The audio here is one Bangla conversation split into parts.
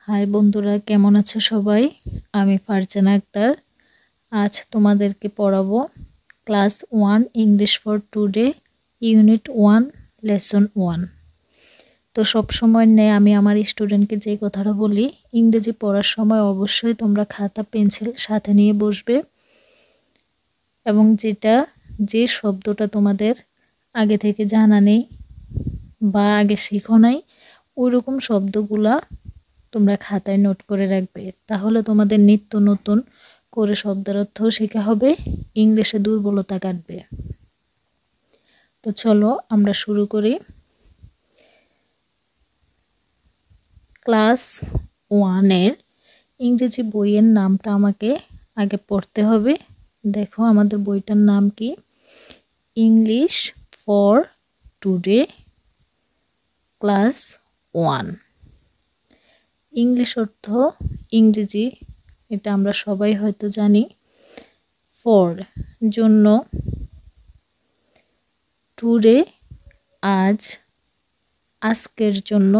হাই বন্ধুরা, কেমন আছো সবাই? আমি ফারজানা আক্তার। আজ তোমাদেরকে পড়াবো class 1 English for today unit 1 lesson 1। তো সব সময় নেই আমি আমার স্টুডেন্টকে যে কথাটা বলি, ইংরেজি পড়ার সময় অবশ্যই তোমরা খাতা পেন্সিল সাথে নিয়ে বসবে এবং যে শব্দটা তোমাদের আগে থেকে জানা নেই বা আগে শিখো নাই ওইরকম শব্দগুলা তোমরা খাতায় নোট করে রাখবে। তাহলে তোমাদের নিত্য নতুন করে শব্দের অর্থ শেখা হবে, ইংলিশে দুর্বলতা কাটবে। তো চলো আমরা শুরু করি। ক্লাস 1-এর ইংরেজি বইয়ের নামটা আমাকে আগে পড়তে হবে। দেখো আমাদের বইটার নাম কি? English for today class 1। English অর্থ ইংরেজি, এটা আমরা সবাই হয়তো জানি। ফর জন্য, টুডে আজ, আজকের জন্য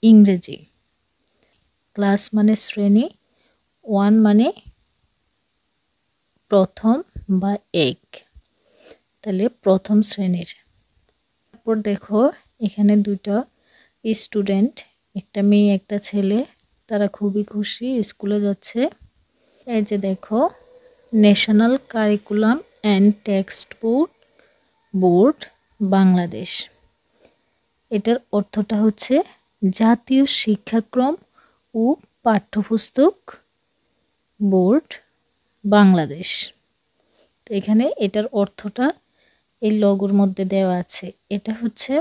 ইংরেজি। ক্লাস মানে শ্রেণী, 1 মানে প্রথম বা এক, তাহলে প্রথম শ্রেণীর। তারপর দেখো এখানে দুটো স্টুডেন্ট, একটা মেয়ে একটা ছেলে, তারা খুবই খুশি, স্কুলে যাচ্ছে। এই যে দেখো national curriculum and text board Bangladesh. এটার অর্থটা হচ্ছে জাতীয় শিক্ষাক্রম ও পাঠ্যপুস্তক বোর্ড বাংলাদেশ। তো এখানে এটার অর্থটা এই লোগোর মধ্যে দেওয়া আছে, এটা হচ্ছে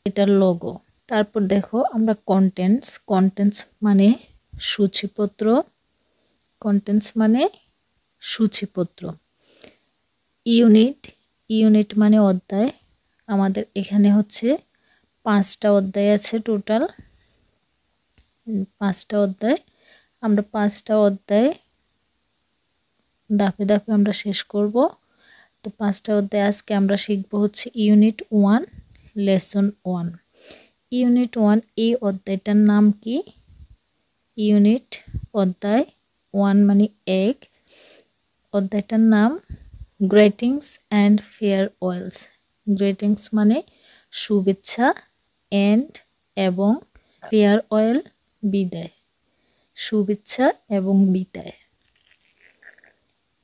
এটার লোগো। তারপর দেখো আমরা কন্টেন্টস মানে সূচিপত্র, কন্টেন্টস মানে সূচিপত্র। ইউনিট মানে অধ্যায়। আমাদের এখানে হচ্ছে 5টা অধ্যায় আছে, টোটাল 5টা অধ্যায়। আমরা 5টা অধ্যায় ধাপে ধাপে আমরা শেষ করব। তো 5টা অধ্যায় আজকে আমরা শিখব হচ্ছে ইউনিট 1 লেসন 1। ইউনিট 1 এই অধ্যায়টার নাম কি? ইউনিট অধ্যায় 1 মানে এক, অধ্যায়টার নাম গ্রিটিংস অ্যান্ড ফেয়ারওয়েলস। গ্রিটিংস মানে শুভেচ্ছা, অ্যান্ড এবং ফেয়ারওয়েল বিদায়, শুভেচ্ছা এবং বিদায়।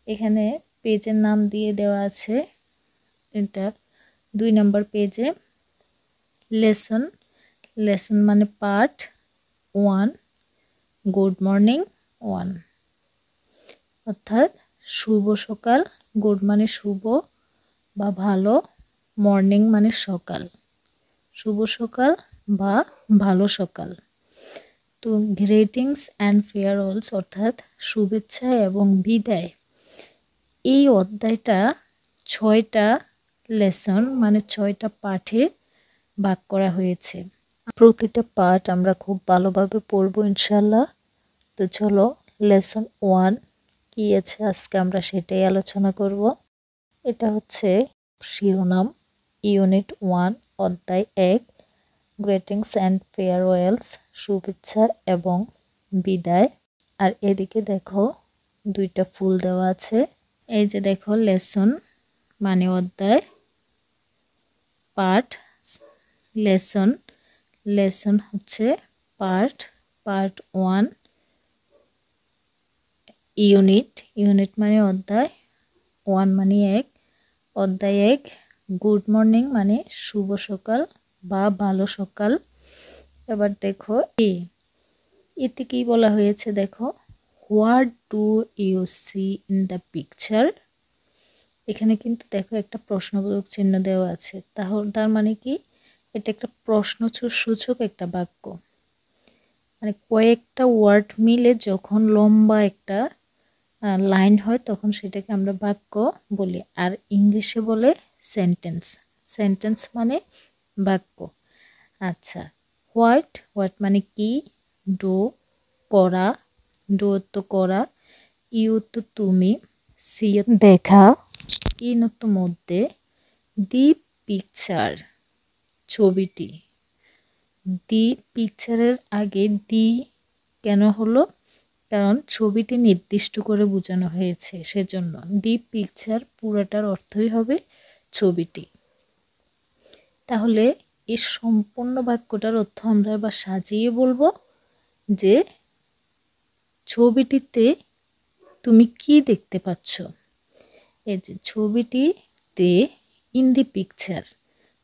এখানে পেজের নাম দিয়ে দেওয়া আছে, এটা 2 নম্বর পেজে। লেসন মানে পার্ট 1, গুড মর্নিং 1, অর্থাৎ শুভ সকাল। গুড মানে শুভ বা ভালো, মর্নিং মানে সকাল, শুভ সকাল বা ভালো সকাল। তো গ্রিটিংস অ্যান্ড ফেয়ারওয়েলস অর্থাৎ শুভেচ্ছা এবং বিদায়। এই অধ্যায়টা 6টা লেসন মানে 6টা পাঠে ভাগ করা হয়েছে। প্রতিটা পাঠ আমরা খুব ভালোভাবে পড়ব ইনশাল্লাহ। তো চলো লেসন 1 কি আছে আজকে আমরা সেটাই আলোচনা করব। এটা হচ্ছে শিরোনাম, ইউনিট 1 অধ্যায় 1 গ্রিটিংস অ্যান্ড ফেয়ারওয়েলস, শুভেচ্ছা এবং বিদায়। আর এদিকে দেখো 2টা ফুল দেওয়া আছে। এই যে দেখো লেসন মানে অধ্যায়, পাঠ লেসন হচ্ছে পার্ট 1, ইউনিট মানে অধ্যায়, 1 মানে এক, অধ্যায় 1 গুড মর্নিং মানে শুভ সকাল বা ভালো সকাল। এবার দেখো এতে কি বলা হয়েছে, দেখো what do you see in the picture. এখানে কিন্তু দেখো একটা প্রশ্নবোধক চিহ্ন দেওয়া আছে, তার মানে কি এটা একটা প্রশ্নসূচক একটা বাক্য। মানে কয়েকটা ওয়ার্ড মিলে যখন লম্বা একটা লাইন হয় তখন সেটাকে আমরা বাক্য বলি, আর ইংলিশে বলে সেন্টেন্স মানে বাক্য। আচ্ছা, হোয়াট মানে কি, ডু করা, ডু তো করা, ইউ তো তুমি, সি দেখা, ইন তো মধ্যে, দি পিকচার ছবিটি। দি পিকচারের আগে দি কেন হলো? কারণ ছবিটি নির্দিষ্ট করে বোঝানো হয়েছে, সেজন্য দি পিকচার পুরাটার অর্থই হবে ছবিটি। তাহলে এই সম্পূর্ণ বাক্যটার অর্থ আমরা এবার সাজিয়ে বলবো যে ছবিটিতে তুমি কি দেখতে পাচ্ছ। এই যে ছবিটিতে, ইন দি পিকচার,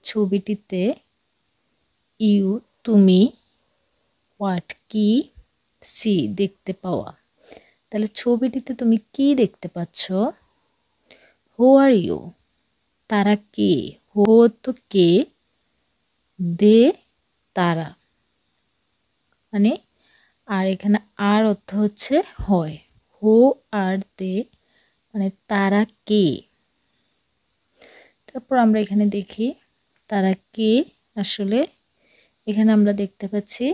ছবিটিতে, ইউ তুমি, হোয়াট কি, সি দেখতে পাওয়া। তাহলে ছবিটিতে তুমি কি দেখতে পাচ্ছ? হু আর ইউ, তারা কে, হু তো কে, দে তারা, মানে আর এখানে আর অর্থ হচ্ছে হয়। হু আর দে মানে তারা কে। তারপর আমরা এখানে দেখি তারা কে। আসলে এখানে আমরা দেখতে পাচ্ছি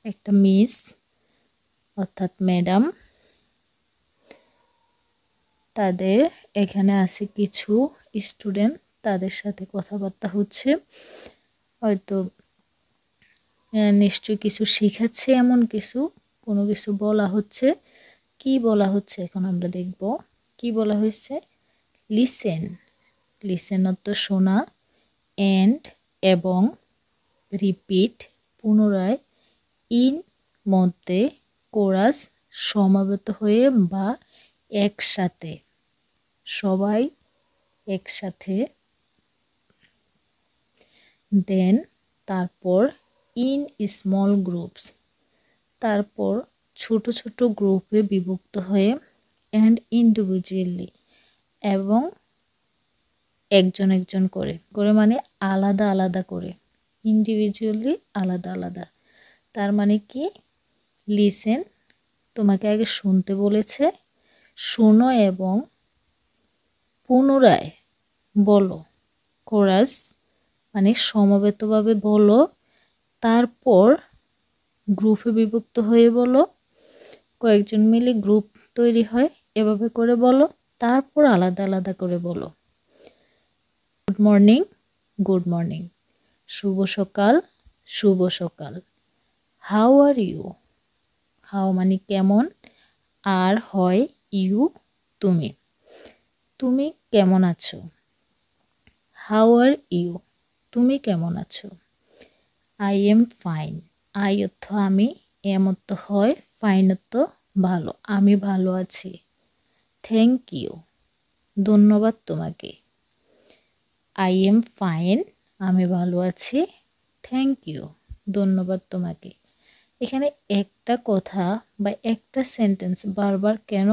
একটা মিস অর্থাৎ ম্যাডাম, তাদের এখানে আছে কিছু স্টুডেন্ট, তাদের সাথে কথাবার্তা হচ্ছে, হয়তো নিশ্চয়ই কিছু শিখাচ্ছে, এমন কিছু কোনো কিছু বলা হচ্ছে। কি বলা হচ্ছে এখন আমরা দেখব। কি বলা হয়েছে? লিসেন, লিসেন অর্থ শোনা, অ্যান্ড এবং, রিপিট পুনরায়, ইন মধ্যে, কোরাস সমাবেত হয়ে বা একসাথে, সবাই একসাথে, দেন তারপর, ইন স্মল গ্রুপস তারপর ছোট ছোট গ্রুপে বিভক্ত হয়ে, অ্যান্ড ইন্ডিভিজুয়ালি এবং একজন একজন করে, করে মানে আলাদা আলাদা করে, ইন্ডিভিজুয়ালি আলাদা আলাদা। তার মানে কি? লিসেন তোমাকে আগে শুনতে বলেছে, শোনো এবং পুনরায় বলো। কোরাস মানে সমবেতভাবে বলো, তারপর গ্রুপে বিভক্ত হয়ে বলো, কয়েকজন মিলে গ্রুপ তৈরি হয়, এভাবে করে বলো, তারপর আলাদা আলাদা করে বলো। গুড মর্নিং, গুড মর্নিং, শুভ সকাল, শুভ সকাল। হাউ আর ইউ, হাউ মানে কেমন, আর হয় ইউ তুমি, তুমি কেমন আছো। হাউ আর ইউ, তুমি কেমন আছো। আই এম ফাইন, আই অর্থ আমি, এম অর্থ হয়, ফাইন অর্থ ভালো, আমি ভালো আছি। থ্যাংক ইউ, ধন্যবাদ তোমাকে। আই এম ফাইন, আমি ভালো আছি। থ্যাংক ইউ, ধন্যবাদ তোমাকে। এখানে একটা কথা বা একটা সেন্টেন্স বারবার কেন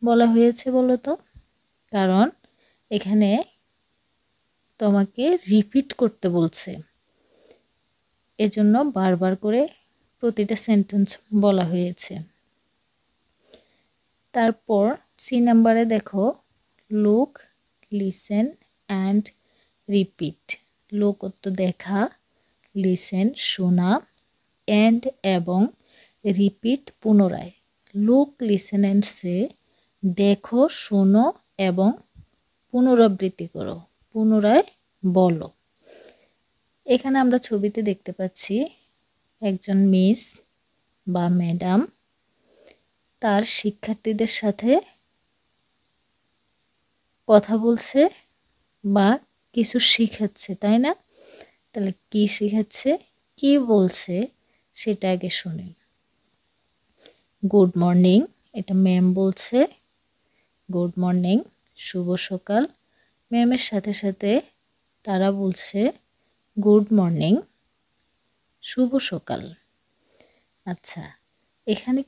বলা হয়েছে বলো তো? কারণ এখানে তোমাকে রিপিট করতে বলছে, এজন্য বারবার করে প্রতিটা সেন্টেন্স বলা হয়েছে। তারপর সি নাম্বারে দেখো, look, listen and repeat. Look অর্থ দেখা, লিসেন শোনা, অ্যান্ড এবং, রিপিট পুনরায়। লুক, লিসেন অ্যান্ড সে দেখো, শোনো এবং পুনরাবৃত্তি করো, পুনরায় বলো। এখানে আমরা ছবিতে দেখতে পাচ্ছি একজন মিস বা ম্যাডাম তার শিক্ষার্থীদের সাথে কথা বলছে বা কিছু শিখাচ্ছে, তাই না? তাহলে কি শিখাচ্ছে, কি বলছে সেটা আগে শুনি। গুড মর্নিং, এটা ম্যাম বলছে। গুড মর্নিং, শুভ সকাল। ম্যামের সাথে সাথে তারা বলছে গুড মর্নিং, শুভ সকাল। আচ্ছা, এখানে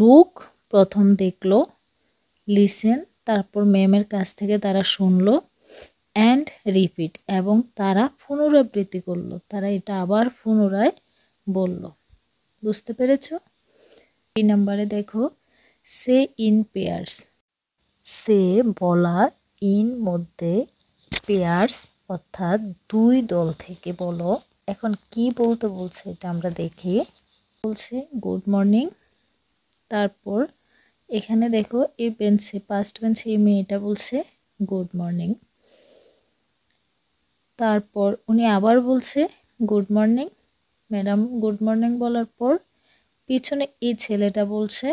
লোক প্রথম দেখলো, লিসেন তারপর ম্যামের কাছ থেকে তারা শুনলো, অ্যান্ড রিপিট এবং তারা পুনরাবৃত্তি করলো, তারা এটা আবার পুনরায় বলল। বুঝতে পেরেছ? এই নাম্বারে দেখো, সে ইন পেয়ার্স, সে বলা, ইন মধ্যে, পেয়ার্স অর্থাৎ দুই দল থেকে বলো। এখন কি বলতে বলছে এটা আমরা দেখি। বলছে গুড মর্নিং, তারপর এখানে দেখো এই বেঞ্চে, পাস্ট বেঞ্চে এই মেয়েটা বলছে গুড মর্নিং, তারপর উনি আবার বলছে good morning, madam good morning বলার পর পিছনে এই ছেলেটা বলছে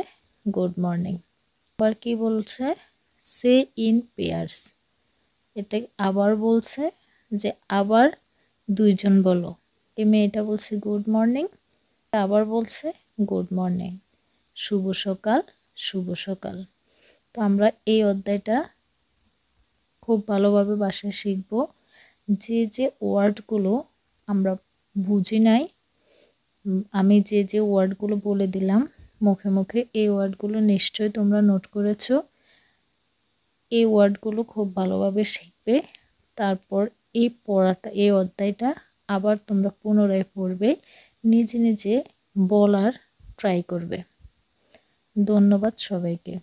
গুড মর্নিং। আবার কি বলছে সে ইন পেয়ার্স, এটা আবার বলছে যে আবার দুইজন বলো। এই মেয়েটা বলছে গুড মর্নিং, আবার বলছে গুড মর্নিং, শুভ সকাল শুভ সকাল। তো আমরা এই অধ্যায়টা খুব ভালোভাবে বাসায় শিখব। যে যে ওয়ার্ডগুলো আমরা বুঝি নাই, আমি যে যে ওয়ার্ডগুলো বলে দিলাম মুখে মুখে, এই ওয়ার্ডগুলো নিশ্চয়ই তোমরা নোট করেছো। এই ওয়ার্ডগুলো খুব ভালোভাবে শিখবে। তারপর এই অধ্যায়টা আবার তোমরা পুনরায় পড়বে, নিজে নিজে বলার ট্রাই করবে। ধন্যবাদ সবাইকে।